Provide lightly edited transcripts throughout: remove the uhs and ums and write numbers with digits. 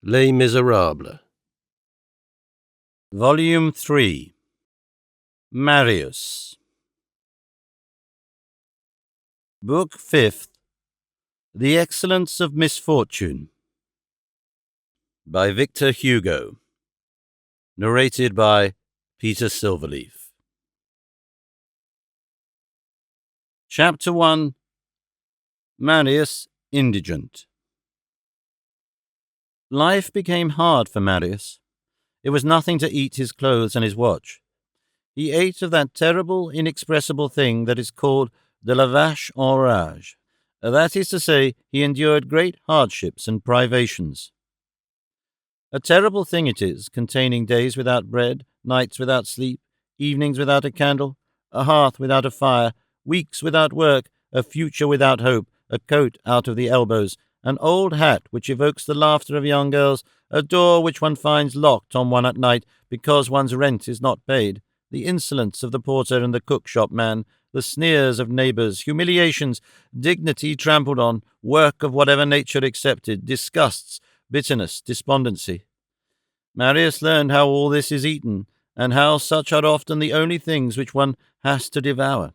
Les Miserables. Volume 3. Marius. Book 5th. The Excellence of Misfortune. By Victor Hugo. Narrated by Peter Silverleaf. Chapter 1. Marius Indigent. Life became hard for Marius. It was nothing to eat his clothes and his watch. He ate of that terrible, inexpressible thing that is called de la vache en rage. That is to say, he endured great hardships and privations. A terrible thing it is, containing days without bread, nights without sleep, evenings without a candle, a hearth without a fire, weeks without work, a future without hope, a coat out of the elbows, an old hat which evokes the laughter of young girls, a door which one finds locked on one at night because one's rent is not paid, the insolence of the porter and the cook-shop man, the sneers of neighbours, humiliations, dignity trampled on, work of whatever nature accepted, disgusts, bitterness, despondency. Marius learned how all this is eaten, and how such are often the only things which one has to devour.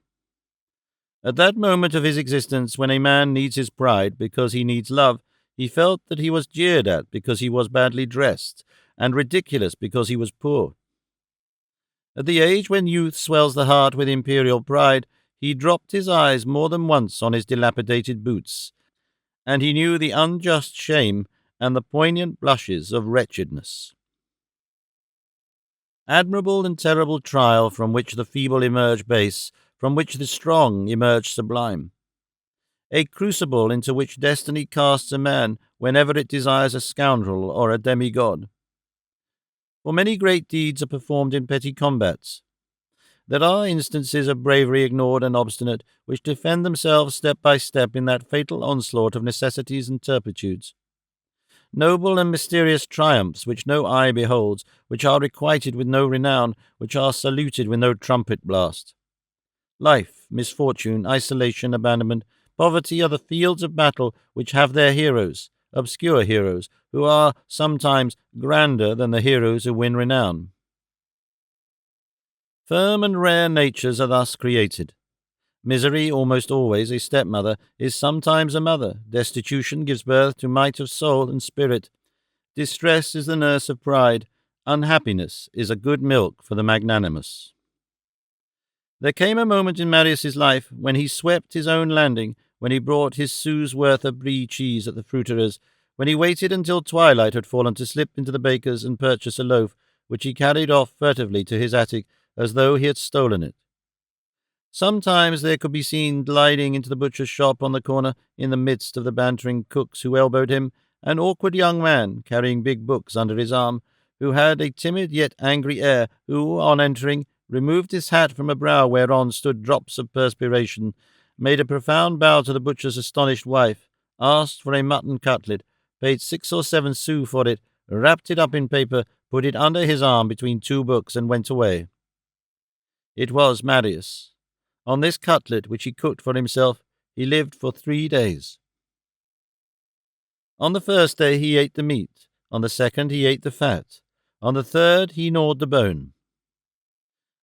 At that moment of his existence, when a man needs his pride because he needs love, he felt that he was jeered at because he was badly dressed, and ridiculous because he was poor. At the age when youth swells the heart with imperial pride, he dropped his eyes more than once on his dilapidated boots, and he knew the unjust shame and the poignant blushes of wretchedness. Admirable and terrible trial from which the feeble emerge base, from which the strong emerge sublime. A crucible into which destiny casts a man whenever it desires a scoundrel or a demigod. For many great deeds are performed in petty combats. There are instances of bravery ignored and obstinate, which defend themselves step by step in that fatal onslaught of necessities and turpitudes. Noble and mysterious triumphs which no eye beholds, which are requited with no renown, which are saluted with no trumpet blast. Life, misfortune, isolation, abandonment, poverty are the fields of battle which have their heroes, obscure heroes, who are sometimes grander than the heroes who win renown. Firm and rare natures are thus created. Misery, almost always a stepmother, is sometimes a mother. Destitution gives birth to might of soul and spirit. Distress is the nurse of pride. Unhappiness is a good milk for the magnanimous. There came a moment in Marius's life when he swept his own landing, when he brought his sou's worth of brie cheese at the fruiterer's, when he waited until twilight had fallen to slip into the baker's and purchase a loaf, which he carried off furtively to his attic as though he had stolen it. Sometimes there could be seen gliding into the butcher's shop on the corner, in the midst of the bantering cooks who elbowed him, an awkward young man carrying big books under his arm, who had a timid yet angry air, who, on entering, removed his hat from a brow whereon stood drops of perspiration, made a profound bow to the butcher's astonished wife, asked for a mutton cutlet, paid 6 or 7 sous for it, wrapped it up in paper, put it under his arm between 2 books, and went away. It was Marius. On this cutlet, which he cooked for himself, he lived for 3 days. On the first day he ate the meat, on the second he ate the fat, on the third he gnawed the bone.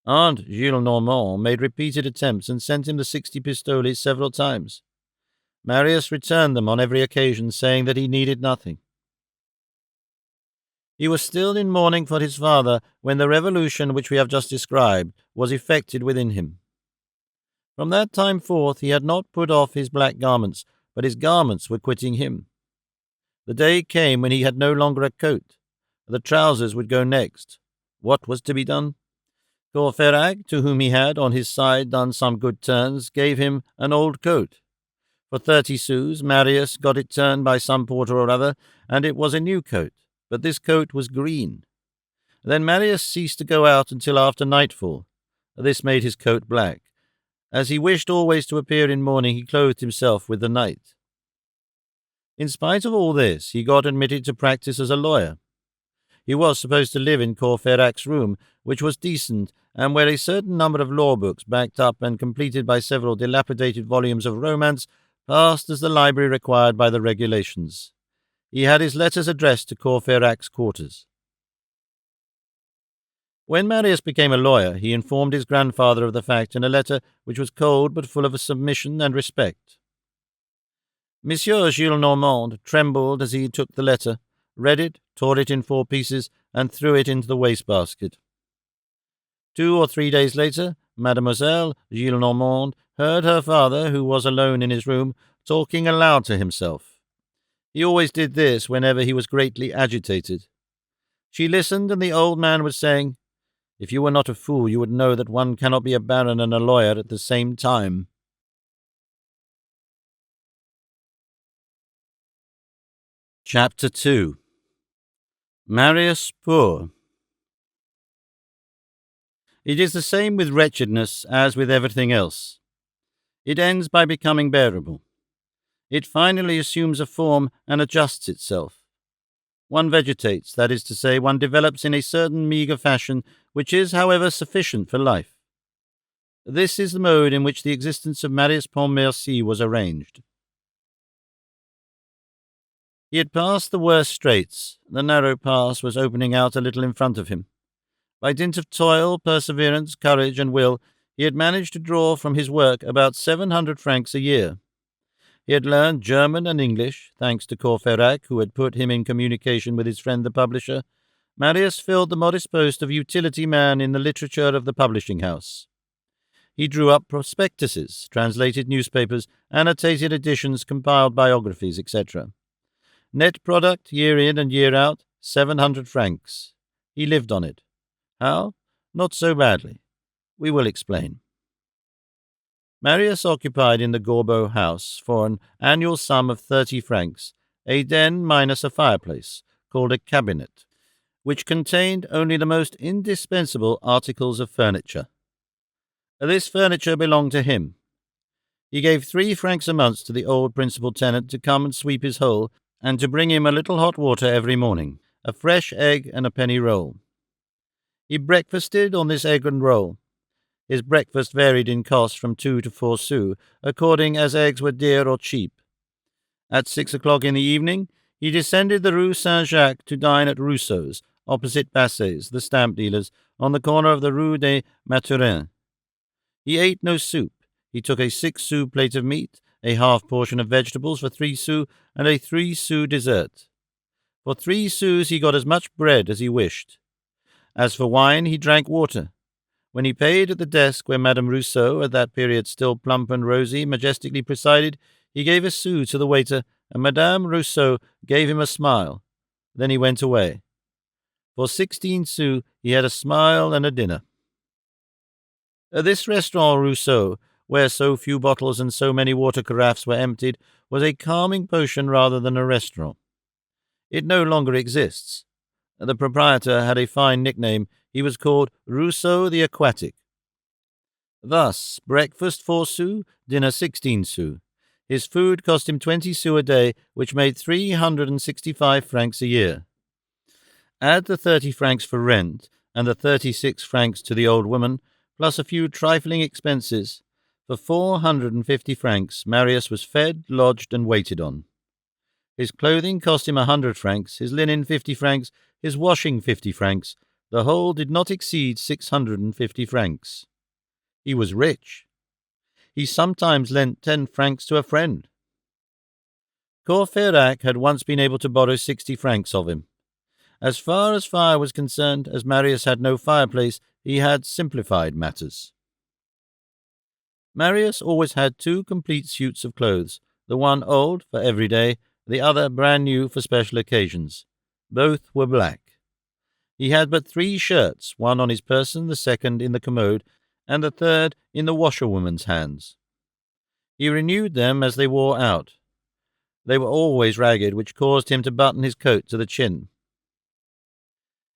Aunt Gillenormand made repeated attempts and sent him the 60 pistoles several times. Marius returned them on every occasion, saying that he needed nothing. He was still in mourning for his father when the revolution which we have just described was effected within him. From that time forth he had not put off his black garments, but his garments were quitting him. The day came when he had no longer a coat. The trousers would go next. What was to be done? Courfeyrac, to whom he had on his side done some good turns, gave him an old coat. For 30 sous, Marius got it turned by some porter or other, and it was a new coat, but this coat was green. Then Marius ceased to go out until after nightfall. This made his coat black. As he wished always to appear in mourning, he clothed himself with the night. In spite of all this, he got admitted to practice as a lawyer. He was supposed to live in Courfeyrac's room, which was decent, and where a certain number of law books, backed up and completed by several dilapidated volumes of romance, passed as the library required by the regulations. He had his letters addressed to Courfeyrac's quarters. When Marius became a lawyer, he informed his grandfather of the fact in a letter which was cold but full of submission and respect. Monsieur Gillenormand trembled as he took the letter, read it, tore it in 4 pieces, and threw it into the wastebasket. 2 or 3 days later, Mademoiselle Gillenormand heard her father, who was alone in his room, talking aloud to himself. He always did this whenever he was greatly agitated. She listened, and the old man was saying, "If you were not a fool, you would know that one cannot be a baron and a lawyer at the same time." Chapter 2. Marius Poor. It is the same with wretchedness as with everything else. It ends by becoming bearable. It finally assumes a form and adjusts itself. One vegetates, that is to say, one develops in a certain meagre fashion, which is, however, sufficient for life. This is the mode in which the existence of Marius Pontmercy was arranged. He had passed the worst straits. The narrow pass was opening out a little in front of him. By dint of toil, perseverance, courage, and will, he had managed to draw from his work about 700 francs a year. He had learned German and English, thanks to Courfeyrac, who had put him in communication with his friend the publisher. Marius filled the modest post of utility man in the literature of the publishing house. He drew up prospectuses, translated newspapers, annotated editions, compiled biographies, etc. Net product, year in and year out, 700 francs. He lived on it. How? Not so badly. We will explain. Marius occupied in the Gorbeau house, for an annual sum of 30 francs, a den minus a fireplace, called a cabinet, which contained only the most indispensable articles of furniture. This furniture belonged to him. He gave 3 francs a month to the old principal tenant to come and sweep his hole, and to bring him a little hot water every morning, a fresh egg and a penny roll. He breakfasted on this egg and roll. His breakfast varied in cost from 2 to 4 sous, according as eggs were dear or cheap. At 6 o'clock in the evening, he descended the Rue Saint-Jacques to dine at Rousseau's, opposite Basset's, the stamp dealers, on the corner of the Rue des Mathurins. He ate no soup. He took a 6-sou plate of meat, a half portion of vegetables for 3 sous, and a 3-sou dessert. For 3 sous he got as much bread as he wished. As for wine, he drank water. When he paid at the desk where Madame Rousseau, at that period still plump and rosy, majestically presided, he gave a sou to the waiter, and Madame Rousseau gave him a smile. Then he went away. For 16 sous he had a smile and a dinner. This restaurant Rousseau, where so few bottles and so many water carafes were emptied, was a calming potion rather than a restaurant. It no longer exists. The proprietor had a fine nickname. He was called Rousseau the Aquatic. Thus, breakfast 4 sous, dinner 16 sous. His food cost him 20 sous a day, which made 365 francs a year. Add the 30 francs for rent, and the 36 francs to the old woman, plus a few trifling expenses. For 450 francs, Marius was fed, lodged, and waited on. His clothing cost him 100 francs, his linen 50 francs, his washing 50 francs. The whole did not exceed 650 francs. He was rich. He sometimes lent 10 francs to a friend. Courfeyrac had once been able to borrow 60 francs of him. As far as fire was concerned, as Marius had no fireplace, he had simplified matters. Marius always had 2 complete suits of clothes, the one old for every day, the other brand new for special occasions. Both were black. He had but 3 shirts, one on his person, the second in the commode, and the third in the washerwoman's hands. He renewed them as they wore out. They were always ragged, which caused him to button his coat to the chin.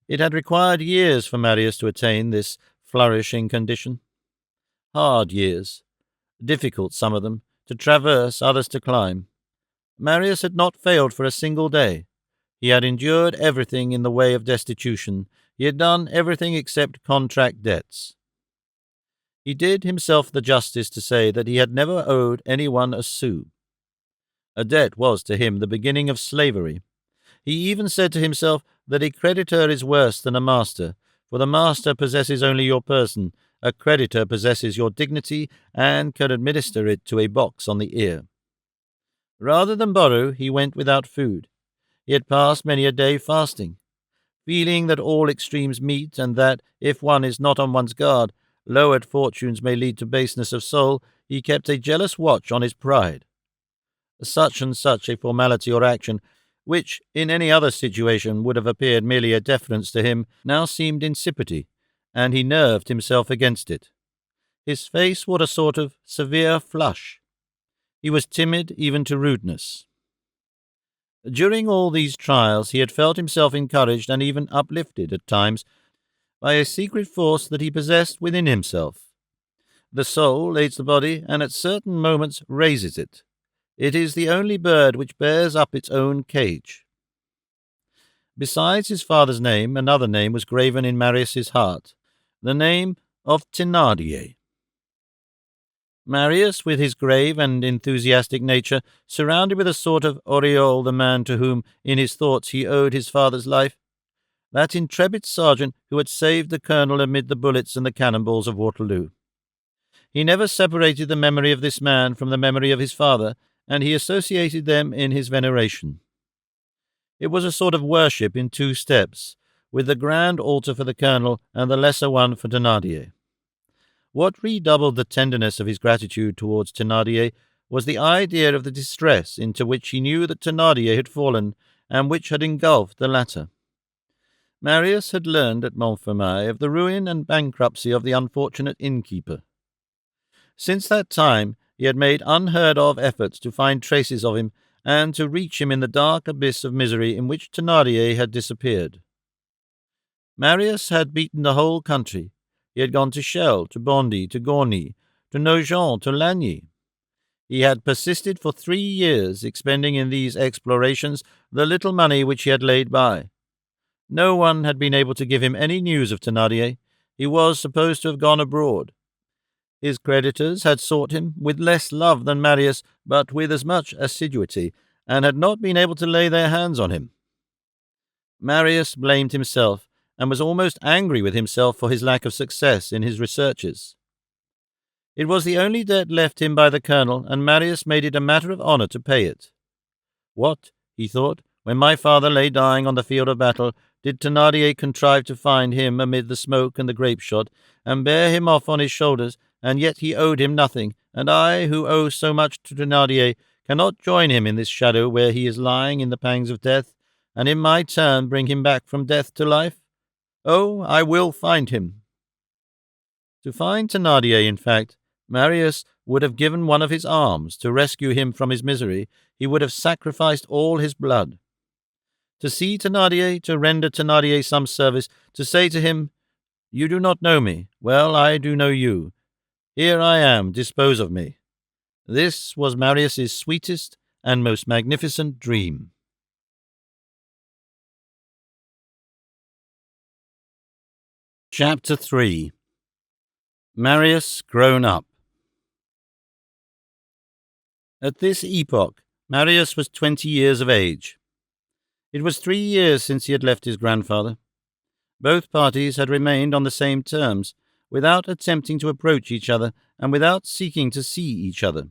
It had required years for Marius to attain this flourishing condition. Hard years, difficult some of them, to traverse, others to climb. Marius had not failed for a single day. He had endured everything in the way of destitution. He had done everything except contract debts. He did himself the justice to say that he had never owed anyone a sou. A debt was to him the beginning of slavery. He even said to himself that a creditor is worse than a master, for the master possesses only your person, a creditor possesses your dignity and can administer it to a box on the ear. Rather than borrow, he went without food. He had passed many a day fasting. Feeling that all extremes meet, and that, if one is not on one's guard, lowered fortunes may lead to baseness of soul, he kept a jealous watch on his pride. Such and such a formality or action, which in any other situation would have appeared merely a deference to him, now seemed insipidity, and he nerved himself against it. His face wore a sort of severe flush. He was timid even to rudeness. During all these trials he had felt himself encouraged and even uplifted at times by a secret force that he possessed within himself. The soul aids the body and at certain moments raises it. It is the only bird which bears up its own cage. Besides his father's name, another name was graven in Marius's heart, the name of Thénardier. Marius, with his grave and enthusiastic nature, surrounded with a sort of aureole the man to whom, in his thoughts, he owed his father's life, that intrepid sergeant who had saved the colonel amid the bullets and the cannonballs of Waterloo. He never separated the memory of this man from the memory of his father, and he associated them in his veneration. It was a sort of worship in two steps, with the grand altar for the colonel and the lesser one for Thénardier. What redoubled the tenderness of his gratitude towards Thénardier was the idea of the distress into which he knew that Thénardier had fallen, and which had engulfed the latter. Marius had learned at Montfermeil of the ruin and bankruptcy of the unfortunate innkeeper. Since that time he had made unheard-of efforts to find traces of him and to reach him in the dark abyss of misery in which Thénardier had disappeared. Marius had beaten the whole country. He had gone to Chelles, to Bondy, to Gournay, to Nogent, to Lagny. He had persisted for 3 years, expending in these explorations the little money which he had laid by. No one had been able to give him any news of Thénardier. He was supposed to have gone abroad. His creditors had sought him with less love than Marius, but with as much assiduity, and had not been able to lay their hands on him. Marius blamed himself, and was almost angry with himself for his lack of success in his researches. It was the only debt left him by the colonel, and Marius made it a matter of honour to pay it. What, he thought, when my father lay dying on the field of battle, did Thénardier contrive to find him amid the smoke and the grape-shot, and bear him off on his shoulders, and yet he owed him nothing, and I, who owe so much to Thénardier, cannot join him in this shadow where he is lying in the pangs of death, and in my turn bring him back from death to life? Oh, I will find him. To find Thénardier, in fact, Marius would have given one of his arms. To rescue him from his misery, he would have sacrificed all his blood. To see Thénardier, to render Thénardier some service, to say to him, "You do not know me. Well, I do know you. Here I am, dispose of me." This was Marius's sweetest and most magnificent dream. Chapter 3. Marius grown up. At this epoch, Marius was 20 years of age. It was 3 years since he had left his grandfather. Both parties had remained on the same terms, without attempting to approach each other, and without seeking to see each other.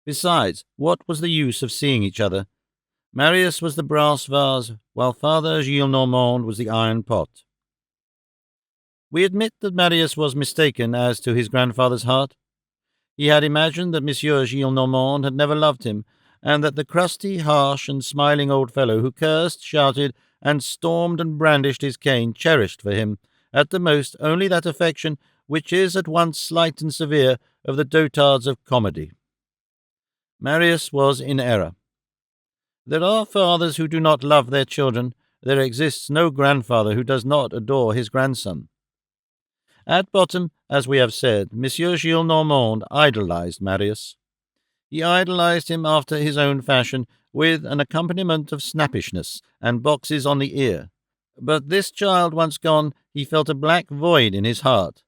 Besides, what was the use of seeing each other? Marius was the brass vase, while Father Gillenormand was the iron pot. We admit that Marius was mistaken as to his grandfather's heart. He had imagined that Monsieur Gillenormand had never loved him, and that the crusty, harsh, and smiling old fellow who cursed, shouted, and stormed and brandished his cane cherished for him, at the most, only that affection which is at once slight and severe of the dotards of comedy. Marius was in error. There are fathers who do not love their children. There exists no grandfather who does not adore his grandson. At bottom, as we have said, Monsieur Gillenormand idolized Marius. He idolized him after his own fashion, with an accompaniment of snappishness and boxes on the ear. But this child once gone, he felt a black void in his heart.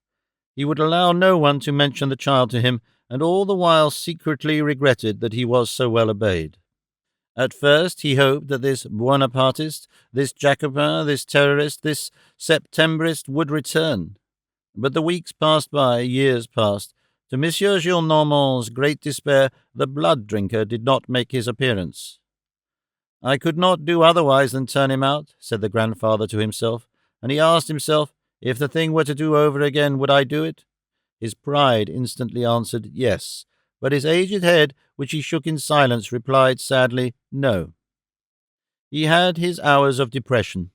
He would allow no one to mention the child to him, and all the while secretly regretted that he was so well obeyed. At first he hoped that this Buonapartist, this Jacobin, this terrorist, this Septembrist would return. But the weeks passed by, years passed. To Monsieur Gillenormand's great despair, the blood-drinker did not make his appearance. "I could not do otherwise than turn him out," said the grandfather to himself, and he asked himself, if the thing were to do over again, would I do it? His pride instantly answered yes, but his aged head, which he shook in silence, replied sadly no. He had his hours of depression.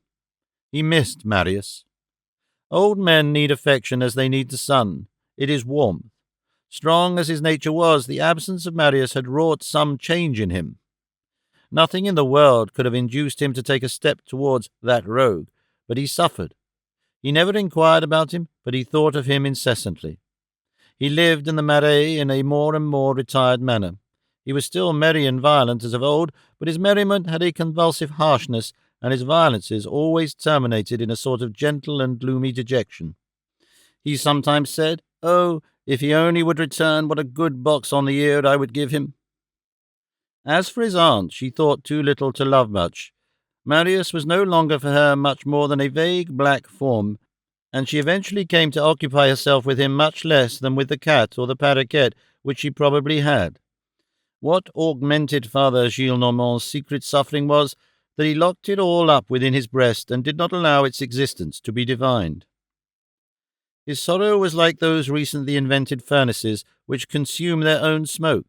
He missed Marius. Old men need affection as they need the sun. It is warmth. Strong as his nature was, the absence of Marius had wrought some change in him. Nothing in the world could have induced him to take a step towards that rogue, but he suffered. He never inquired about him, but he thought of him incessantly. He lived in the Marais in a more and more retired manner. He was still merry and violent as of old, but his merriment had a convulsive harshness, and his violences always terminated in a sort of gentle and gloomy dejection. He sometimes said, "Oh, if he only would return, what a good box on the ear I would give him." As for his aunt, she thought too little to love much. Marius was no longer for her much more than a vague black form, and she eventually came to occupy herself with him much less than with the cat or the paroquet which she probably had. What augmented Father Gillenormand's secret suffering was that he locked it all up within his breast and did not allow its existence to be divined. His sorrow was like those recently invented furnaces which consume their own smoke.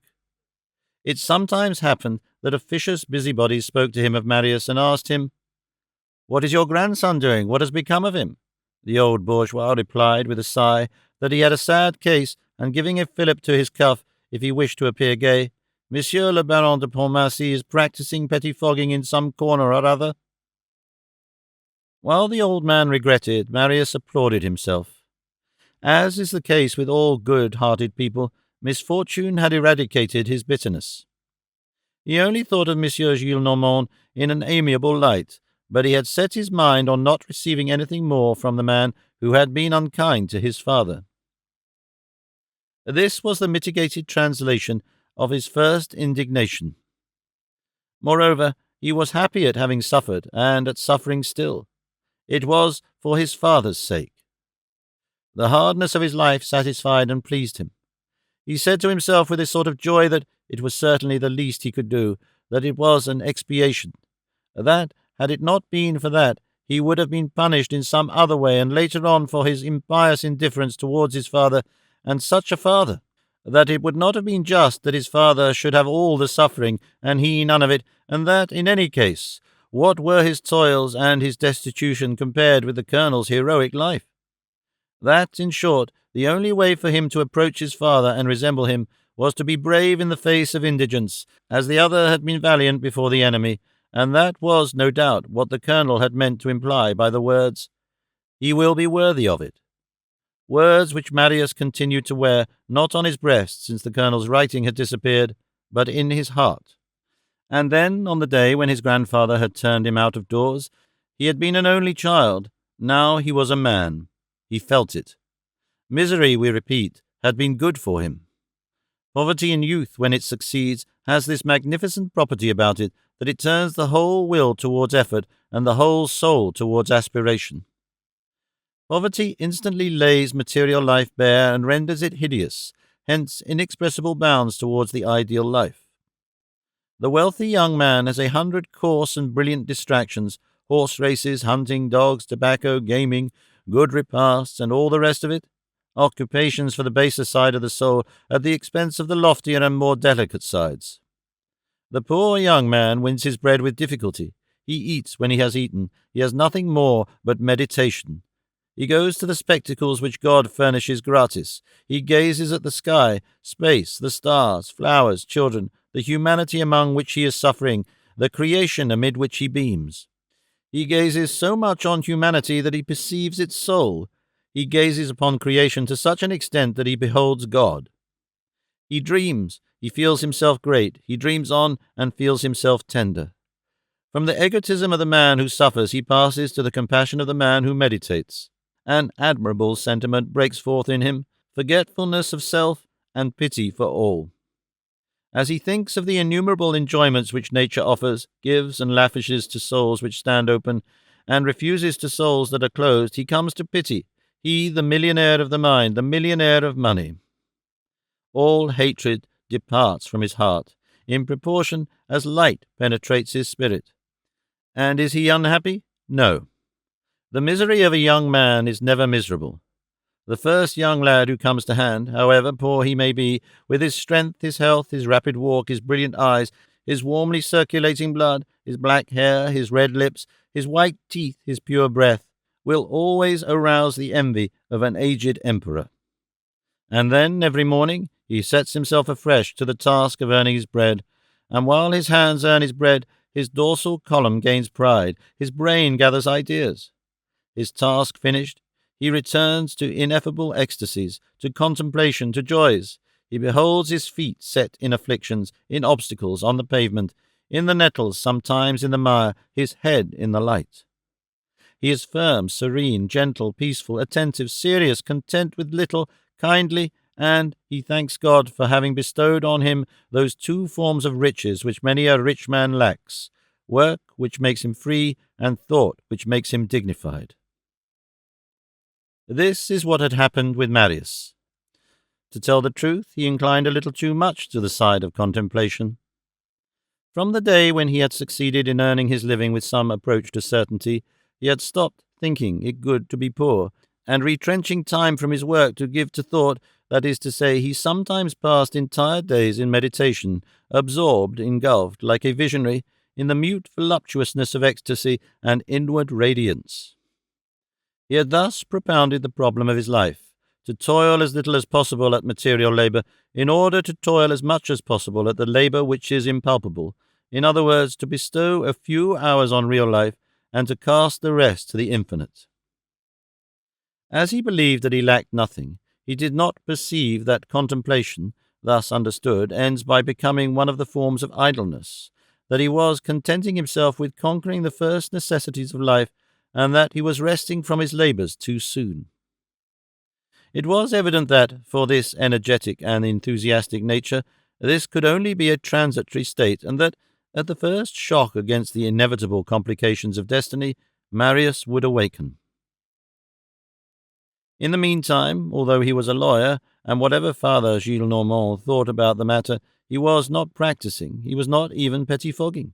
It sometimes happened that officious busybodies spoke to him of Marius and asked him, "What is your grandson doing? What has become of him?" The old bourgeois replied with a sigh that he had a sad case, and giving a fillip to his cuff if he wished to appear gay, "Monsieur le Baron de Pontmercy is practising pettifogging in some corner or other." While the old man regretted, Marius applauded himself. As is the case with all good-hearted people, misfortune had eradicated his bitterness. He only thought of Monsieur Gillenormand in an amiable light, but he had set his mind on not receiving anything more from the man who had been unkind to his father. This was the mitigated translation of his first indignation. Moreover, he was happy at having suffered, and at suffering still. It was for his father's sake. The hardness of his life satisfied and pleased him. He said to himself with a sort of joy that it was certainly the least he could do, that it was an expiation, that, had it not been for that, he would have been punished in some other way, and later on for his impious indifference towards his father, and such a father, that it would not have been just that his father should have all the suffering, and he none of it, and that, in any case, what were his toils and his destitution compared with the colonel's heroic life? That, in short, the only way for him to approach his father and resemble him was to be brave in the face of indigence, as the other had been valiant before the enemy, and that was, no doubt, what the colonel had meant to imply by the words, "He will be worthy of it," words which Marius continued to wear, not on his breast since the colonel's writing had disappeared, but in his heart. And then, on the day when his grandfather had turned him out of doors, he had been an only child. Now he was a man. He felt it. Misery, we repeat, had been good for him. Poverty in youth, when it succeeds, has this magnificent property about it, that it turns the whole will towards effort and the whole soul towards aspiration. Poverty instantly lays material life bare and renders it hideous, hence inexpressible bounds towards the ideal life. The wealthy young man has 100 coarse and brilliant distractions, horse races, hunting, dogs, tobacco, gaming, good repasts, and all the rest of it, occupations for the baser side of the soul at the expense of the loftier and more delicate sides. The poor young man wins his bread with difficulty. He eats when he has eaten. He has nothing more but meditation. He goes to the spectacles which God furnishes gratis. He gazes at the sky, space, the stars, flowers, children, the humanity among which he is suffering, the creation amid which he beams. He gazes so much on humanity that he perceives its soul. He gazes upon creation to such an extent that he beholds God. He dreams. He feels himself great. He dreams on and feels himself tender. From the egotism of the man who suffers, he passes to the compassion of the man who meditates. An admirable sentiment breaks forth in him, forgetfulness of self and pity for all. As he thinks of the innumerable enjoyments which nature offers, gives, and lavishes to souls which stand open, and refuses to souls that are closed, he comes to pity, he, the millionaire of the mind, the millionaire of money. All hatred departs from his heart, in proportion as light penetrates his spirit. And is he unhappy? No. The misery of a young man is never miserable. The first young lad who comes to hand, however poor he may be, with his strength, his health, his rapid walk, his brilliant eyes, his warmly circulating blood, his black hair, his red lips, his white teeth, his pure breath, will always arouse the envy of an aged emperor. And then, every morning, he sets himself afresh to the task of earning his bread, and while his hands earn his bread, his dorsal column gains pride, his brain gathers ideas. His task finished, he returns to ineffable ecstasies, to contemplation, to joys. He beholds his feet set in afflictions, in obstacles, on the pavement, in the nettles, sometimes in the mire, his head in the light. He is firm, serene, gentle, peaceful, attentive, serious, content with little, kindly, and he thanks God for having bestowed on him those two forms of riches which many a rich man lacks, work which makes him free, and thought which makes him dignified. This is what had happened with Marius. To tell the truth, he inclined a little too much to the side of contemplation. From the day when he had succeeded in earning his living with some approach to certainty, he had stopped thinking it good to be poor, and retrenching time from his work to give to thought, that is to say, he sometimes passed entire days in meditation, absorbed, engulfed, like a visionary, in the mute voluptuousness of ecstasy and inward radiance. He had thus propounded the problem of his life, to toil as little as possible at material labor, in order to toil as much as possible at the labor which is impalpable, in other words, to bestow a few hours on real life, and to cast the rest to the infinite. As he believed that he lacked nothing, he did not perceive that contemplation, thus understood, ends by becoming one of the forms of idleness, that he was contenting himself with conquering the first necessities of life, and that he was resting from his labors too soon. It was evident that, for this energetic and enthusiastic nature, this could only be a transitory state, and that, at the first shock against the inevitable complications of destiny, Marius would awaken. In the meantime, although he was a lawyer, and whatever Father Gillenormand thought about the matter, he was not practicing, he was not even pettifogging.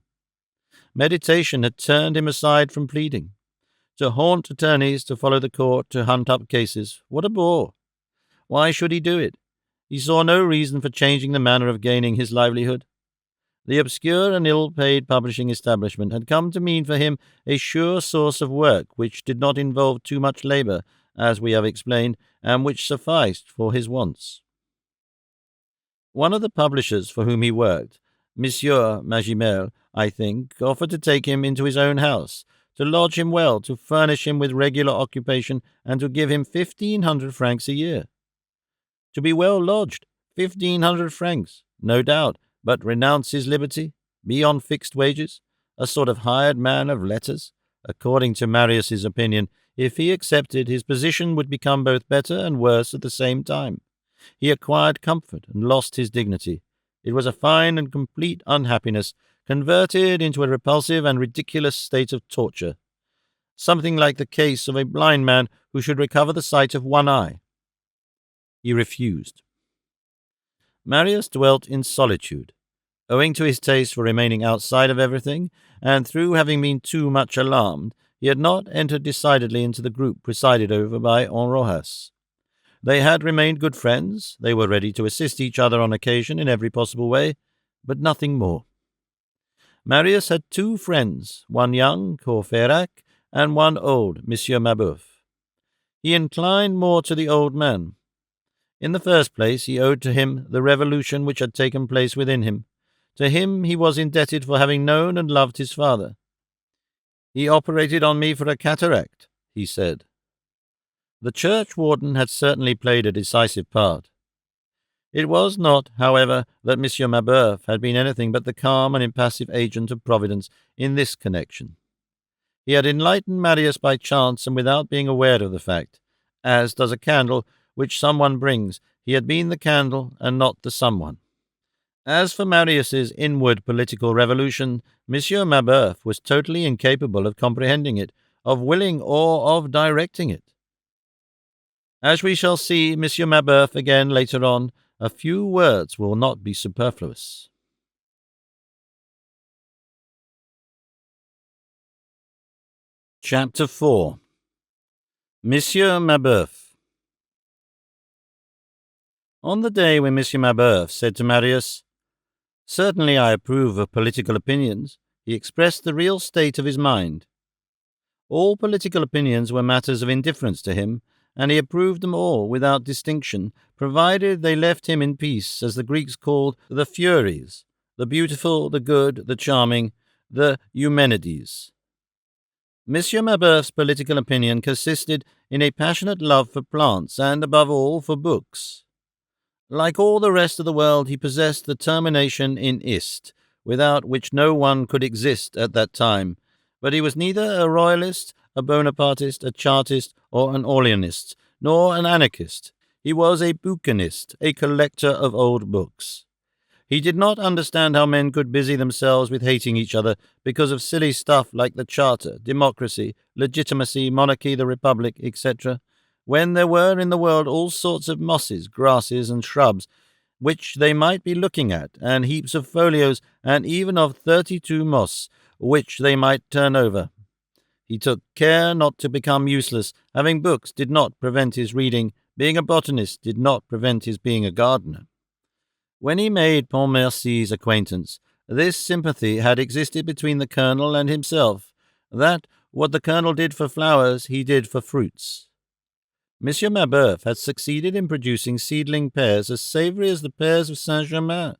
Meditation had turned him aside from pleading. To haunt attorneys, to follow the court, to hunt up cases, what a bore! Why should he do it? He saw no reason for changing the manner of gaining his livelihood. The obscure and ill-paid publishing establishment had come to mean for him a sure source of work which did not involve too much labor, as we have explained, and which sufficed for his wants. One of the publishers for whom he worked, Monsieur Magimel, I think, offered to take him into his own house, to lodge him well, to furnish him with regular occupation, and to give him 1,500 francs a year. To be well lodged, 1,500 francs, no doubt, but renounce his liberty, be on fixed wages, a sort of hired man of letters. According to Marius's opinion, if he accepted, his position would become both better and worse at the same time. He acquired comfort and lost his dignity. It was a fine and complete unhappiness, converted into a repulsive and ridiculous state of torture, something like the case of a blind man who should recover the sight of one eye. He refused. Marius dwelt in solitude, owing to his taste for remaining outside of everything, and through having been too much alarmed, he had not entered decidedly into the group presided over by Enrojas. They had remained good friends, they were ready to assist each other on occasion in every possible way, but nothing more. Marius had two friends, one young, Courfeyrac, and one old, Monsieur Mabeuf. He inclined more to the old man. In the first place, he owed to him the revolution which had taken place within him. To him he was indebted for having known and loved his father. "He operated on me for a cataract," he said. The churchwarden had certainly played a decisive part. It was not, however, that Monsieur Mabeuf had been anything but the calm and impassive agent of Providence in this connection. He had enlightened Marius by chance and without being aware of the fact. As does a candle which someone brings, he had been the candle and not the someone. As for Marius's inward political revolution, Monsieur Mabeuf was totally incapable of comprehending it, of willing or of directing it. As we shall see Monsieur Mabeuf again later on, a few words will not be superfluous. Chapter 4. Monsieur Mabeuf. On the day when Monsieur Mabeuf said to Marius, "Certainly I approve of political opinions," he expressed the real state of his mind. All political opinions were matters of indifference to him, and he approved them all without distinction, provided they left him in peace, as the Greeks called the Furies, the beautiful, the good, the charming, the Eumenides. Monsieur Mabeuf's political opinion consisted in a passionate love for plants and, above all, for books. Like all the rest of the world, he possessed the termination in "ist," without which no one could exist at that time, but he was neither a royalist, a Bonapartist, a Chartist, or an Orleanist, nor an anarchist. He was a bouquinist, a collector of old books. He did not understand how men could busy themselves with hating each other because of silly stuff like the Charter, democracy, legitimacy, monarchy, the Republic, etc., when there were in the world all sorts of mosses, grasses, and shrubs which they might be looking at, and heaps of folios, and even of 32 moss, which they might turn over. He took care not to become useless. Having books did not prevent his reading. Being a botanist did not prevent his being a gardener. When he made Pontmercy's acquaintance, this sympathy had existed between the colonel and himself, that what the colonel did for flowers, he did for fruits. Monsieur Mabeuf had succeeded in producing seedling pears as savoury as the pears of Saint-Germain.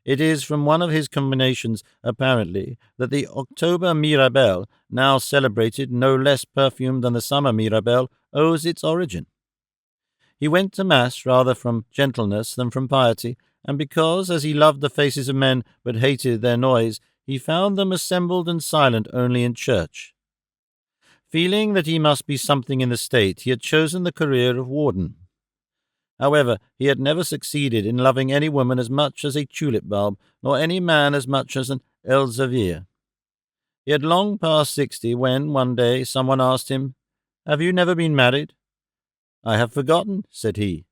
It is from one of his combinations, apparently, that the October Mirabelle, now celebrated, no less perfumed than the summer Mirabelle, owes its origin. He went to Mass rather from gentleness than from piety, and because, as he loved the faces of men but hated their noise, he found them assembled and silent only in church. Feeling that he must be something in the state, he had chosen the career of warden. However, he had never succeeded in loving any woman as much as a tulip bulb, nor any man as much as an Elzevir. He had long passed 60 when, one day, someone asked him, "Have you never been married?" "I have forgotten," said he.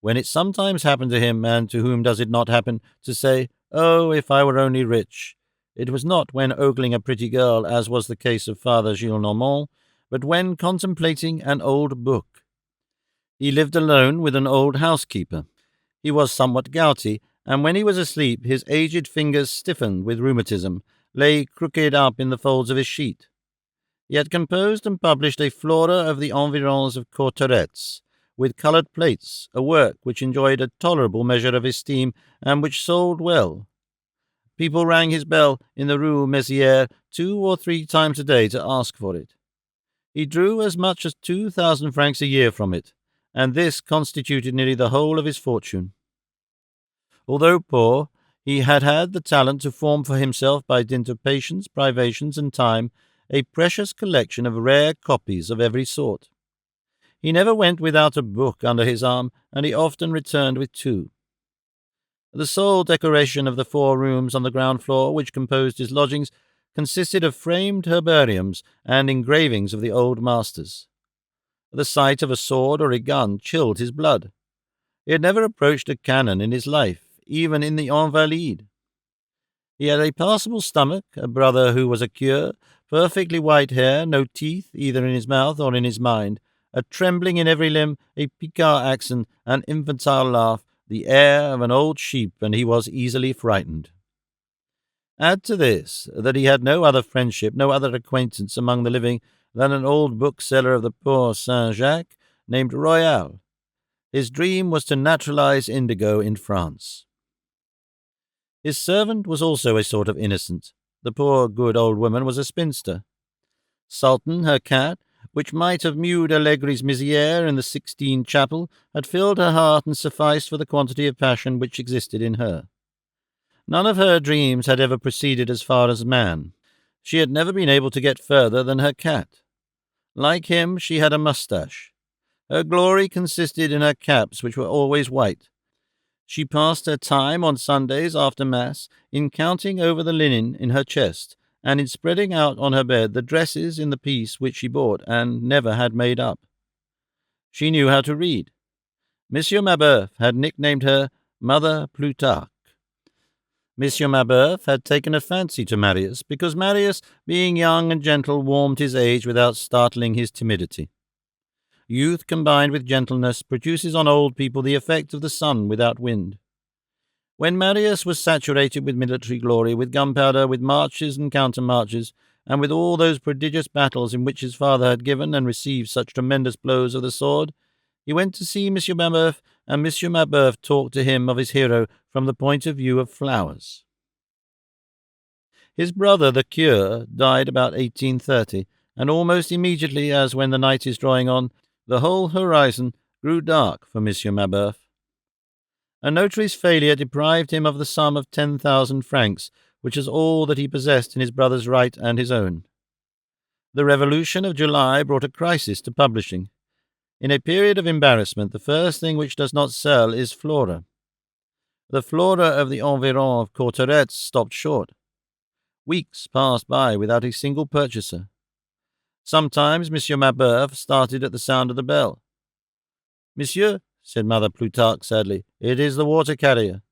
When it sometimes happened to him, and to whom does it not happen, to say, "Oh, if I were only rich," it was not when ogling a pretty girl, as was the case of Father Gillenormand, but when contemplating an old book. He lived alone with an old housekeeper. He was somewhat gouty, and when he was asleep his aged fingers, stiffened with rheumatism, lay crooked up in the folds of his sheet. He had composed and published a Flora of the Environs of Cauteretz, with coloured plates, a work which enjoyed a tolerable measure of esteem, and which sold well. People rang his bell in the Rue Messières 2 or 3 times a day to ask for it. He drew as much as 2,000 francs a year from it, and this constituted nearly the whole of his fortune. Although poor, he had had the talent to form for himself, by dint of patience, privations, and time, a precious collection of rare copies of every sort. He never went without a book under his arm, and he often returned with 2. The sole decoration of the 4 rooms on the ground floor, which composed his lodgings, consisted of framed herbariums and engravings of the old masters. The sight of a sword or a gun chilled his blood. He had never approached a cannon in his life, even in the Invalides. He had a passable stomach, a brother who was a cure, perfectly white hair, no teeth either in his mouth or in his mind, a trembling in every limb, a Picard accent, an infantile laugh, the air of an old sheep, and he was easily frightened. Add to this that he had no other friendship, no other acquaintance among the living than an old bookseller of the Port Saint-Jacques named Royal. His dream was to naturalize indigo in France. His servant was also a sort of innocent. The poor good old woman was a spinster. Sultan, her cat, which might have mewed Allegri's Misérables in the Sixtine Chapel, had filled her heart and sufficed for the quantity of passion which existed in her. None of her dreams had ever proceeded as far as man. She had never been able to get further than her cat. Like him, she had a moustache. Her glory consisted in her caps, which were always white. She passed her time on Sundays after Mass in counting over the linen in her chest, and in spreading out on her bed the dresses in the piece which she bought and never had made up. She knew how to read. Monsieur Mabeuf had nicknamed her Mother Plutarque. Monsieur Mabeuf had taken a fancy to Marius, because Marius, being young and gentle, warmed his age without startling his timidity. Youth combined with gentleness produces on old people the effect of the sun without wind. When Marius was saturated with military glory, with gunpowder, with marches and countermarches, and with all those prodigious battles in which his father had given and received such tremendous blows of the sword, he went to see Monsieur Mabeuf, and Monsieur Mabeuf talked to him of his hero from the point of view of flowers. His brother, the curé, died about 1830, and almost immediately, as when the night is drawing on, the whole horizon grew dark for Monsieur Mabeuf. A notary's failure deprived him of the sum of 10,000 francs, which was all that he possessed in his brother's right and his own. The Revolution of July brought a crisis to publishing. In a period of embarrassment, the first thing which does not sell is Flora. The Flora of the environs of Cauterets stopped short. Weeks passed by without a single purchaser. Sometimes Monsieur Mabeuf started at the sound of the bell. "Monsieur," said Mother Plutarque sadly, "it is the water-carrier."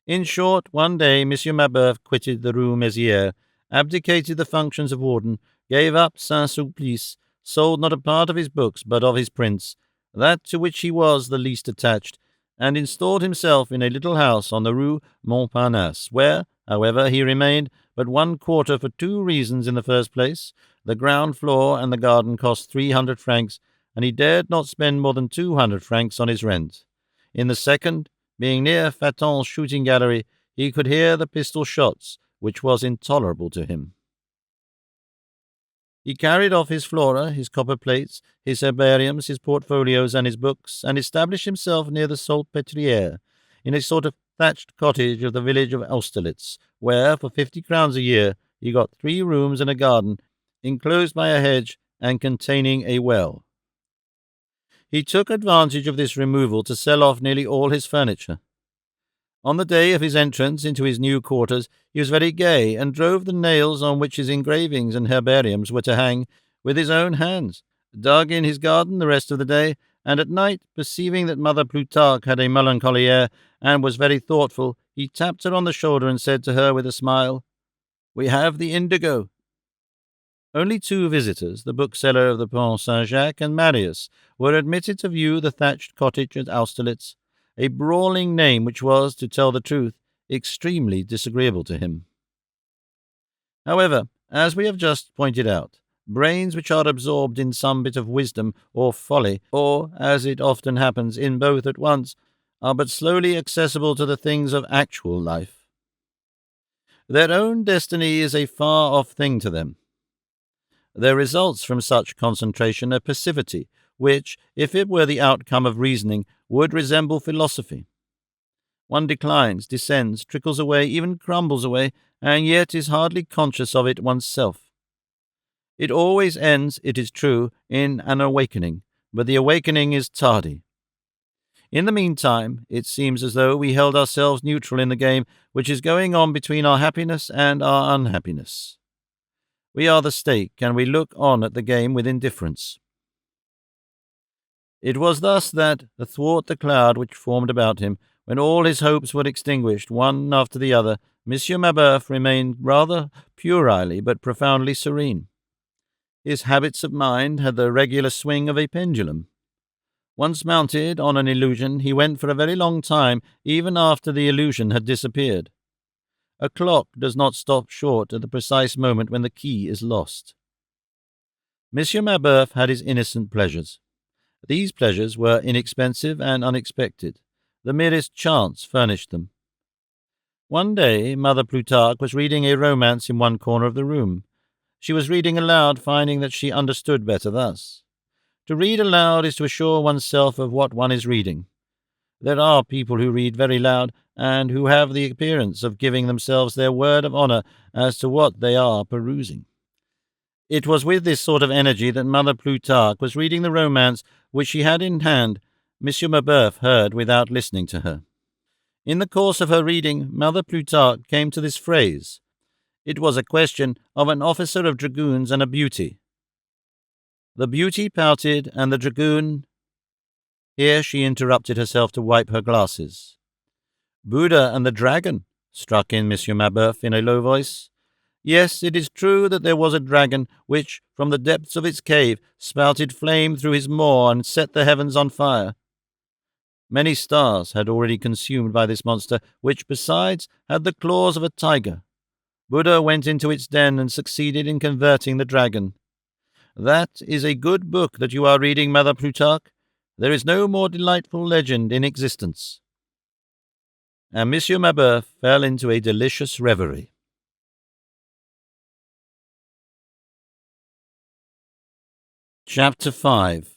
In short, one day Monsieur Mabeuf quitted the Rue Mézières, abdicated the functions of warden, gave up Saint-Sulpice, sold not a part of his books but of his prints, that to which he was the least attached, and installed himself in a little house on the Rue Montparnasse, where, however, he remained but 1/4 for two reasons. In the first place, the ground floor and the garden cost 300 francs, and he dared not spend more than 200 francs on his rent. In the second, being near Faton's shooting gallery, he could hear the pistol shots, which was intolerable to him. He carried off his Flora, his copper plates, his herbariums, his portfolios, and his books, and established himself near the Salpêtrière, in a sort of thatched cottage of the village of Austerlitz, where, for 50 crowns a year, he got 3 rooms and a garden, enclosed by a hedge and containing a well. He took advantage of this removal to sell off nearly all his furniture. On the day of his entrance into his new quarters, he was very gay, and drove the nails on which his engravings and herbariums were to hang with his own hands, dug in his garden the rest of the day, and at night, perceiving that Mother Plutarque had a melancholy air and was very thoughtful, he tapped her on the shoulder and said to her with a smile, "We have the indigo." Only 2 visitors, the bookseller of the Pont Saint-Jacques and Marius, were admitted to view the thatched cottage at Austerlitz, a brawling name which was, to tell the truth, extremely disagreeable to him. However, as we have just pointed out, brains which are absorbed in some bit of wisdom or folly, or, as it often happens, in both at once, are but slowly accessible to the things of actual life. Their own destiny is a far-off thing to them. There results from such concentration a passivity, which, if it were the outcome of reasoning, would resemble philosophy. One declines, descends, trickles away, even crumbles away, and yet is hardly conscious of it oneself. It always ends, it is true, in an awakening, but the awakening is tardy. In the meantime, it seems as though we held ourselves neutral in the game which is going on between our happiness and our unhappiness. We are the stake, and we look on at the game with indifference. It was thus that, athwart the cloud which formed about him, when all his hopes were extinguished, one after the other, Monsieur Mabeuf remained rather puerilely but profoundly serene. His habits of mind had the regular swing of a pendulum. Once mounted on an illusion, he went for a very long time, even after the illusion had disappeared. A clock does not stop short at the precise moment when the key is lost. Monsieur Mabeuf had his innocent pleasures. These pleasures were inexpensive and unexpected. The merest chance furnished them. One day, Mother Plutarque was reading a romance in one corner of the room. She was reading aloud, finding that she understood better thus. To read aloud is to assure oneself of what one is reading. There are people who read very loud, and who have the appearance of giving themselves their word of honour as to what they are perusing. It was with this sort of energy that Mother Plutarque was reading the romance which she had in hand. Monsieur Mabeuf heard without listening to her. In the course of her reading, Mother Plutarque came to this phrase. It was a question of an officer of dragoons and a beauty. The beauty pouted, and the dragoon— Here she interrupted herself to wipe her glasses. Buddha and the dragon, struck in Monsieur Mabeuf in a low voice. Yes, it is true that there was a dragon which, from the depths of its cave, spouted flame through his maw and set the heavens on fire. Many stars had already consumed by this monster, which, besides, had the claws of a tiger. Buddha went into its den and succeeded in converting the dragon. That is a good book that you are reading, Mother Plutarque. There is no more delightful legend in existence. And Monsieur Mabeuf fell into a delicious reverie. Chapter 5.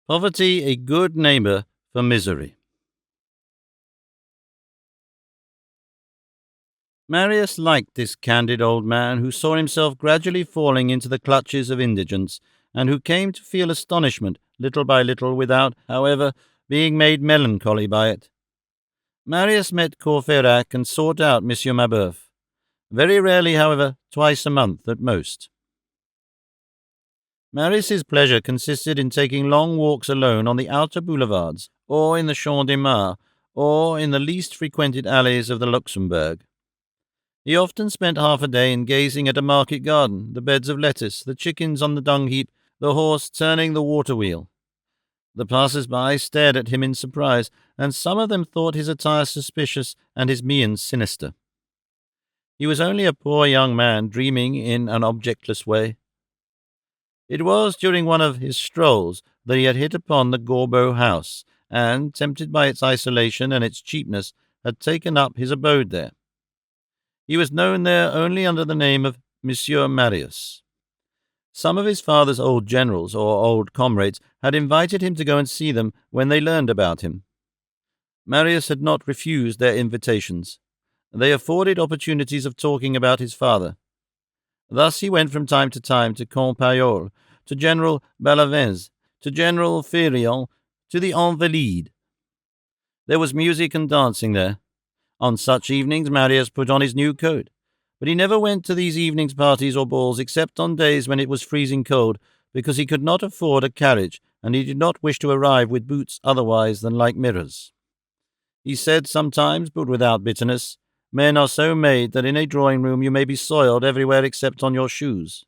Poverty a good neighbour for misery. Marius liked this candid old man who saw himself gradually falling into the clutches of indigence, and who came to feel astonishment little by little without, however, being made melancholy by it. Marius met Courfeyrac and sought out Monsieur Mabeuf. Very rarely, however, twice a month at most. Marius's pleasure consisted in taking long walks alone on the outer boulevards, or in the Champ de Mars, or in the least frequented alleys of the Luxembourg. He often spent half a day in gazing at a market garden, the beds of lettuce, the chickens on the dung-heap, the horse turning the water-wheel. The passers-by stared at him in surprise, and some of them thought his attire suspicious and his mien sinister. He was only a poor young man dreaming in an objectless way. It was during one of his strolls that he had hit upon the Gorbeau house, and, tempted by its isolation and its cheapness, had taken up his abode there. He was known there only under the name of Monsieur Marius. Some of his father's old generals or old comrades had invited him to go and see them when they learned about him. Marius had not refused their invitations. They afforded opportunities of talking about his father. Thus he went from time to Compayol, to General Balavens, to General Ferion, to the Invalides. There was music and dancing there. On such evenings Marius put on his new coat, but he never went to these evenings parties or balls except on days when it was freezing cold, because he could not afford a carriage, and he did not wish to arrive with boots otherwise than like mirrors. He said sometimes, but without bitterness, "Men are so made that in a drawing-room you may be soiled everywhere except on your shoes.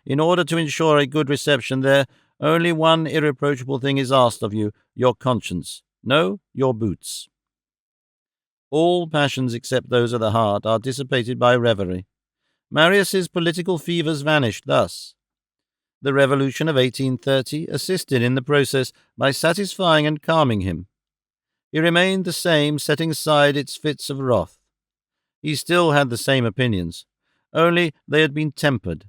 In order to ensure a good reception there, only one irreproachable thing is asked of you, your conscience. No, your boots." All passions except those of the heart are dissipated by reverie. Marius's political fevers vanished thus. The revolution of 1830 assisted in the process by satisfying and calming him. He remained the same, setting aside its fits of wrath. He still had the same opinions, only they had been tempered.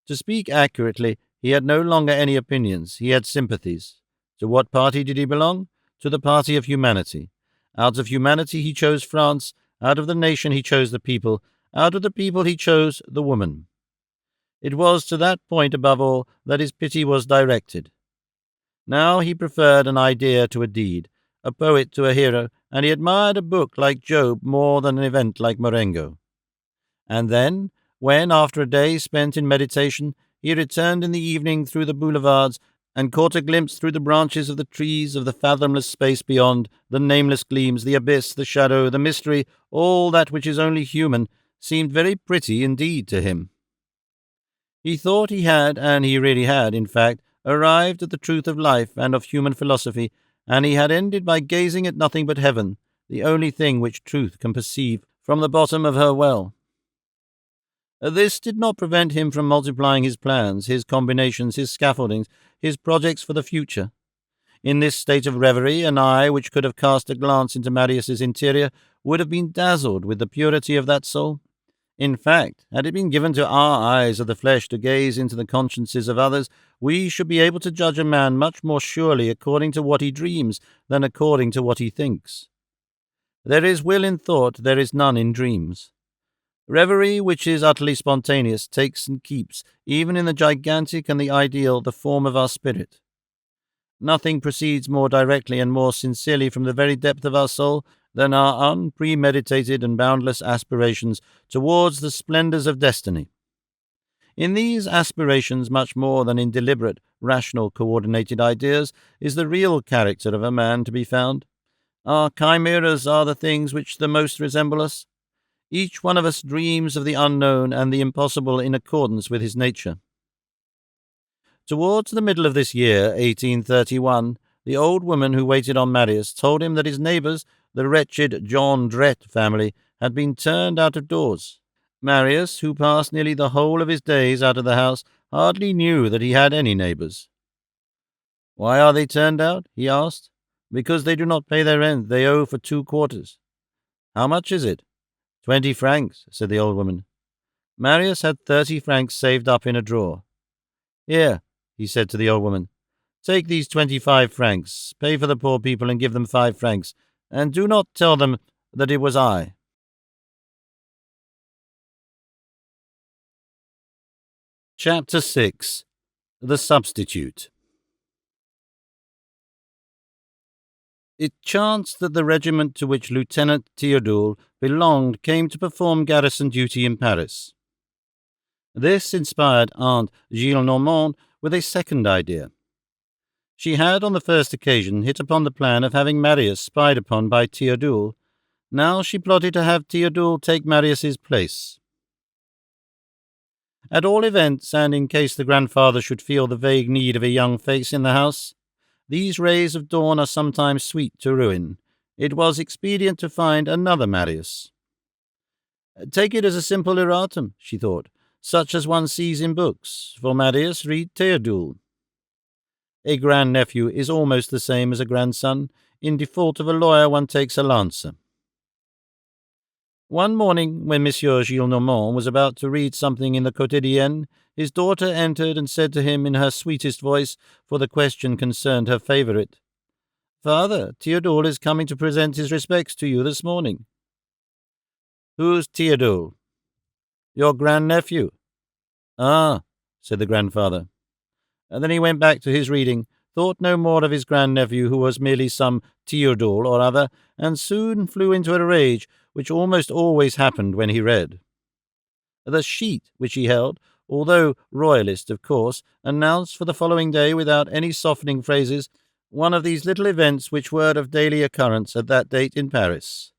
To speak accurately, he had no longer any opinions, he had sympathies. To what party did he belong? To the party of humanity. Out of humanity he chose France, out of the nation he chose the people, out of the people he chose the woman. It was to that point above all that his pity was directed. Now he preferred an idea to a deed, a poet to a hero, and he admired a book like Job more than an event like Marengo. And then, when, after a day spent in meditation, he returned in the evening through the boulevards, and caught a glimpse through the branches of the trees of the fathomless space beyond, the nameless gleams, the abyss, the shadow, the mystery, all that which is only human, seemed very pretty indeed to him. He thought he had, and he really had, in fact, arrived at the truth of life and of human philosophy, and he had ended by gazing at nothing but heaven, the only thing which truth can perceive from the bottom of her well. This did not prevent him from multiplying his plans, his combinations, his scaffoldings, his projects for the future. In this state of reverie, an eye which could have cast a glance into Marius's interior would have been dazzled with the purity of that soul. In fact, had it been given to our eyes of the flesh to gaze into the consciences of others, we should be able to judge a man much more surely according to what he dreams than according to what he thinks. There is will in thought, there is none in dreams. Reverie, which is utterly spontaneous, takes and keeps, even in the gigantic and the ideal, the form of our spirit. Nothing proceeds more directly and more sincerely from the very depth of our soul than our unpremeditated and boundless aspirations towards the splendors of destiny. In these aspirations, much more than in deliberate, rational, coordinated ideas, is the real character of a man to be found. Our chimeras are the things which the most resemble us. Each one of us dreams of the unknown and the impossible in accordance with his nature. Towards the middle of this year, 1831, the old woman who waited on Marius told him that his neighbours, the wretched John Drette family, had been turned out of doors. Marius, who passed nearly the whole of his days out of the house, hardly knew that he had any neighbours. "Why are they turned out?" he asked. "Because they do not pay their rent. They owe for 2 quarters. "How much is it?" 20 francs, said the old woman. Marius had 30 francs saved up in a drawer. "Here," he said to the old woman, "take these 25 francs, pay for the poor people and give them 5 francs, and do not tell them that it was I." Chapter 6. The Substitute. It chanced that the regiment to which Lieutenant Théodule belonged came to perform garrison duty in Paris. This inspired Aunt Gillenormand with a second idea. She had on the first occasion hit upon the plan of having Marius spied upon by Théodule. Now she plotted to have Théodule take Marius's place. At all events, and in case the grandfather should feel the vague need of a young face in the house, these rays of dawn are sometimes sweet to ruin. It was expedient to find another Marius. Take it as a simple erratum, she thought, such as one sees in books. For Marius, read Théodule. A grandnephew is almost the same as a grandson. In default of a lawyer, one takes a lancer. One morning, when Monsieur Gillenormand was about to read something in the Quotidienne, his daughter entered and said to him in her sweetest voice, for the question concerned her favourite, "Father, Théodule is coming to present his respects to you this morning." "Who's Théodule?" "Your grandnephew." "Ah," said the grandfather. And then he went back to his reading, thought no more of his grandnephew, who was merely some Théodule or other, and soon flew into a rage, which almost always happened when he read. The sheet which he held, although royalist of course, announced for the following day, without any softening phrases, one of these little events which were of daily occurrence at that date in Paris,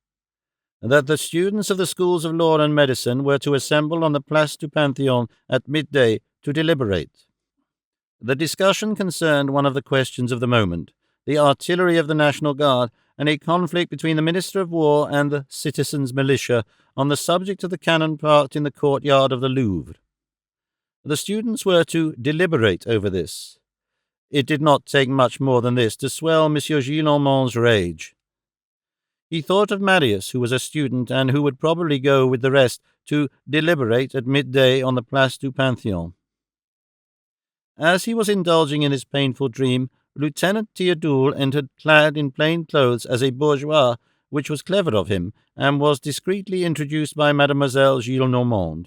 that the students of the schools of law and medicine were to assemble on the Place du Panthéon at midday to deliberate. The discussion concerned one of the questions of the moment, the artillery of the National Guard, and a conflict between the Minister of War and the citizens' militia on the subject of the cannon parked in the courtyard of the Louvre. The students were to deliberate over this. It did not take much more than this to swell Monsieur Gillenormand's rage. He thought of Marius, who was a student and who would probably go with the rest to deliberate at midday on the Place du Panthéon. As he was indulging in his painful dream, Lieutenant Théodule entered clad in plain clothes as a bourgeois, which was clever of him, and was discreetly introduced by Mademoiselle Gillenormand.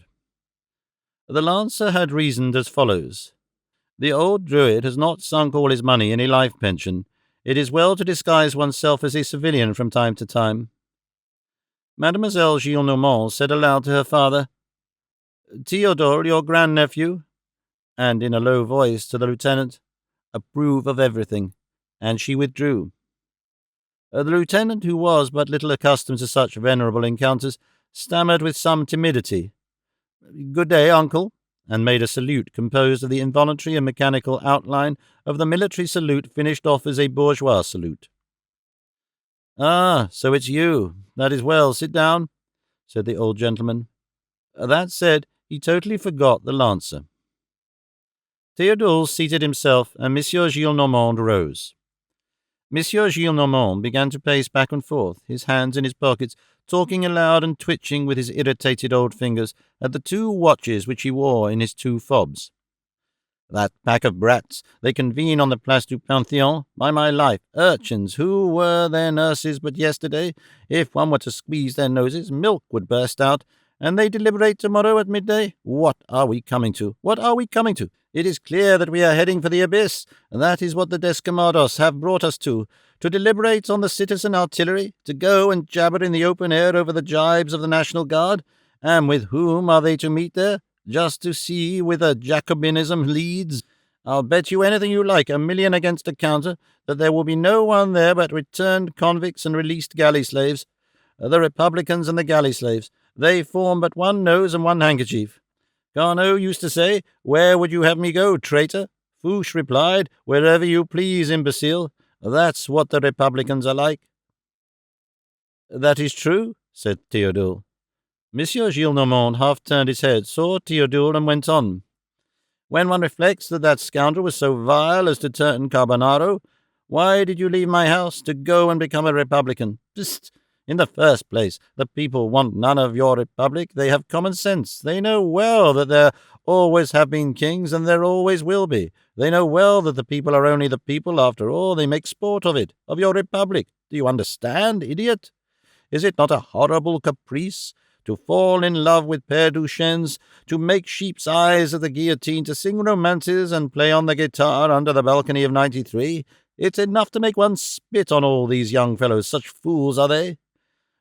The lancer had reasoned as follows. The old druid has not sunk all his money in a life pension. It is well to disguise oneself as a civilian from time to time. Mademoiselle Gillenormand said aloud to her father, "Théodule, your grandnephew," and in a low voice to the lieutenant, "approve of everything," and she withdrew. The lieutenant, who was but little accustomed to such venerable encounters, stammered with some timidity, "Good day, uncle," and made a salute composed of the involuntary and mechanical outline of the military salute finished off as a bourgeois salute. "Ah, so it's you. That is well. Sit down," said the old gentleman. That said, he totally forgot the lancer. Théodule seated himself, and Monsieur Gillenormand rose. Monsieur Gillenormand began to pace back and forth, his hands in his pockets, talking aloud and twitching with his irritated old fingers at the 2 watches which he wore in his 2 fobs. "That pack of brats, they convene on the Place du Panthéon, by my life, urchins, who were their nurses but yesterday. If one were to squeeze their noses, milk would burst out, and they deliberate tomorrow at midday. What are we coming to? What are we coming to? It is clear that we are heading for the abyss, and that is what the Desquemados have brought us to deliberate on the citizen artillery, to go and jabber in the open air over the jibes of the National Guard. And with whom are they to meet there? Just to see whither Jacobinism leads? I'll bet you anything you like, a million against a counter, that there will be no one there but returned convicts and released galley slaves. The Republicans and the galley slaves, they form but one nose and one handkerchief. Carnot used to say, "Where would you have me go, traitor?" Fouche replied, "Wherever you please, imbecile." That's what the Republicans are like. "That is true," said Théodule. Monsieur Gillenormand half turned his head, saw Théodule, and went on. "When one reflects that that scoundrel was so vile as to turn Carbonaro, why did you leave my house to go and become a Republican? Psst! In the first place, the people want none of your republic. They have common sense. They know well that there always have been kings, and there always will be. They know well that the people are only the people after all. They make sport of it, of your republic. Do you understand, idiot? Is it not a horrible caprice to fall in love with Père Duchesne's, to make sheep's eyes at the guillotine, to sing romances and play on the guitar under the balcony of 93? It's enough to make one spit on all these young fellows. Such fools are they.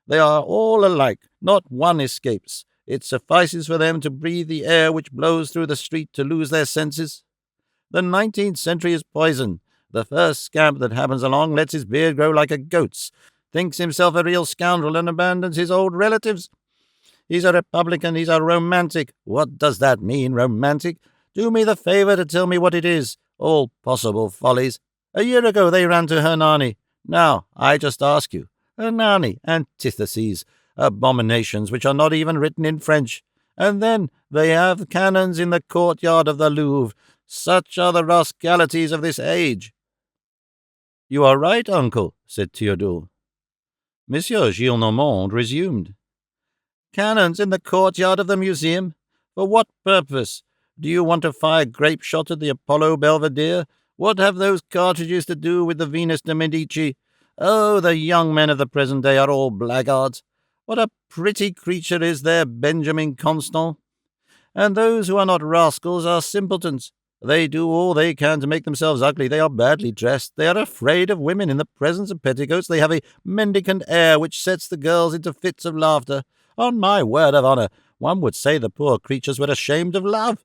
They are all alike. Not one escapes. It suffices for them to breathe the air which blows through the street to lose their senses. The 19th century is poison. The first scamp that happens along lets his beard grow like a goat's, thinks himself a real scoundrel, and abandons his old relatives. He's a Republican, he's a romantic. What does that mean, romantic? Do me the favour to tell me what it is. All possible follies. A year ago they ran to Hernani. Now, I just ask you, Hernani, antitheses, abominations which are not even written in French. And then they have cannons in the courtyard of the Louvre. Such are the rascalities of this age. You are right, uncle, said Théodule. Monsieur Gillenormand resumed. Cannons in the courtyard of the museum? For what purpose? Do you want to fire grape shot at the Apollo Belvedere? What have those cartridges to do with the Venus de Medici? Oh, the young men of the present day are all blackguards. What a pretty creature is their Benjamin Constant! And those who are not rascals are simpletons. They do all they can to make themselves ugly. They are badly dressed. They are afraid of women. In the presence of petticoats they have a mendicant air which sets the girls into fits of laughter. On my word of honour, one would say the poor creatures were ashamed of love.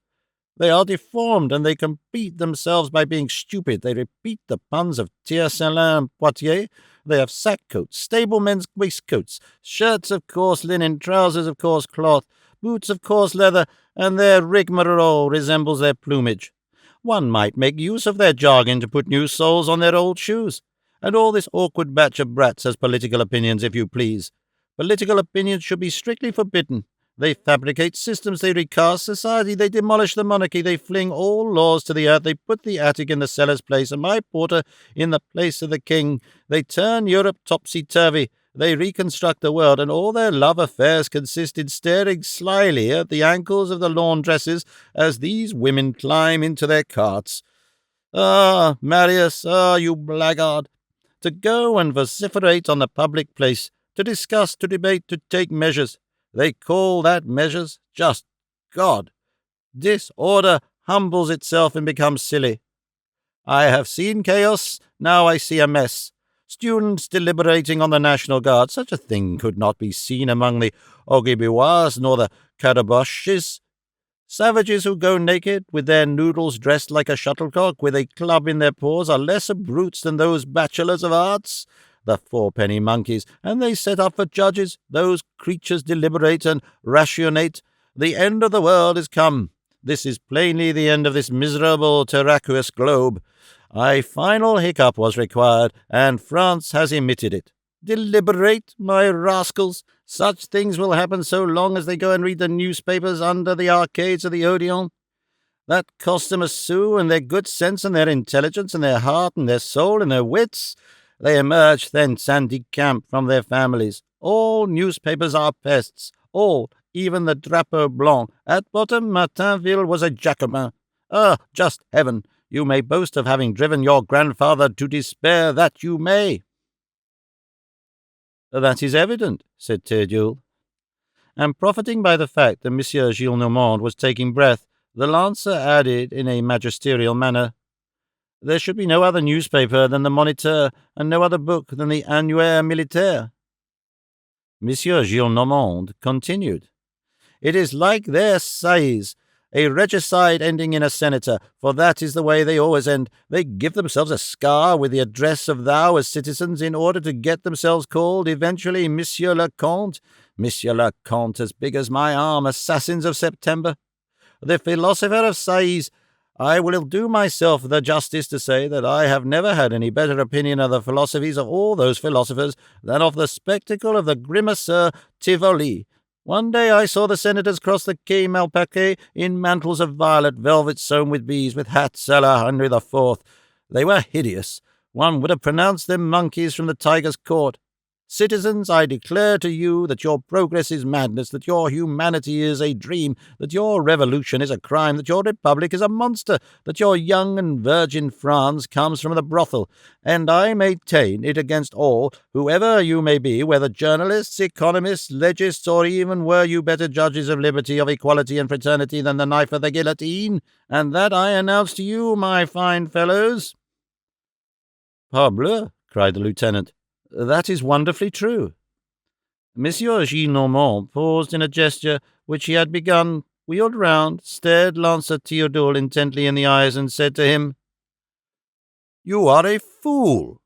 They are deformed, and they complete themselves by being stupid. They repeat the puns of Tiercelin and Poitiers. They have sackcoats, stablemen's waistcoats, shirts of coarse linen, trousers of coarse cloth, boots of coarse leather, and their rigmarole resembles their plumage. One might make use of their jargon to put new soles on their old shoes. And all this awkward batch of brats has political opinions, if you please. Political opinions should be strictly forbidden. They fabricate systems, they recast society, they demolish the monarchy, they fling all laws to the earth, they put the Attic in the cellar's place and my porter in the place of the king. They turn Europe topsy-turvy, they reconstruct the world, and all their love affairs consist in staring slyly at the ankles of the laundresses as these women climb into their carts. Ah, Marius, you blackguard! To go and vociferate on the public place, to discuss, to debate, to take measures. They call that measures? Just God! Disorder humbles itself and becomes silly. I have seen chaos, now I see a mess. Students deliberating on the National Guard. Such a thing could not be seen among the Augibiwas nor the Caraboches. Savages who go naked, with their noodles dressed like a shuttlecock, with a club in their paws, are lesser brutes than those bachelors of arts. The fourpenny monkeys, and they set up for judges. Those creatures deliberate and rationate. The end of the world is come. This is plainly the end of this miserable terraqueous globe. A final hiccup was required, and France has emitted it. Deliberate, my rascals! Such things will happen so long as they go and read the newspapers under the arcades of the Odeon. That cost them a sou, and their good sense, and their intelligence, and their heart, and their soul, and their wits. They emerge thence and decamp from their families. All newspapers are pests. All, even the Drapeau Blanc. At bottom, Martinville was a Jacobin. Ah, just heaven! You may boast of having driven your grandfather to despair, that you may. That is evident, said Théodule. and profiting by the fact that Monsieur Gillenormand was taking breath, the Lancer added in a magisterial manner, "There should be no other newspaper than the Moniteur, and no other book than the Annuaire Militaire." Monsieur Gillenormand continued, "It is like their sais, a regicide ending in a senator, for that is the way they always end. They give themselves a scar with the address of thou as citizens in order to get themselves called eventually Monsieur le Comte, Monsieur le Comte as big as my arm, assassins of September. The philosopher of sais, I will do myself the justice to say that I have never had any better opinion of the philosophies of all those philosophers than of the spectacle of the grimaceur Tivoli. One day I saw the senators cross the Quai Malplaquet in mantles of violet velvet sewn with bees, with hats a la Henry IV. They were hideous. One would have pronounced them monkeys from the tiger's court. Citizens, I declare to you that your progress is madness, that your humanity is a dream, that your revolution is a crime, that your republic is a monster, that your young and virgin France comes from the brothel, and I maintain it against all, whoever you may be, whether journalists, economists, legists, or even were you better judges of liberty, of equality, and fraternity than the knife of the guillotine, and that I announce to you, my fine fellows." "Parbleu!" cried the lieutenant. "That is wonderfully true." Monsieur Gillenormand paused in a gesture which he had begun, wheeled round, stared Lancer Théodule intently in the eyes, and said to him, "You are a fool.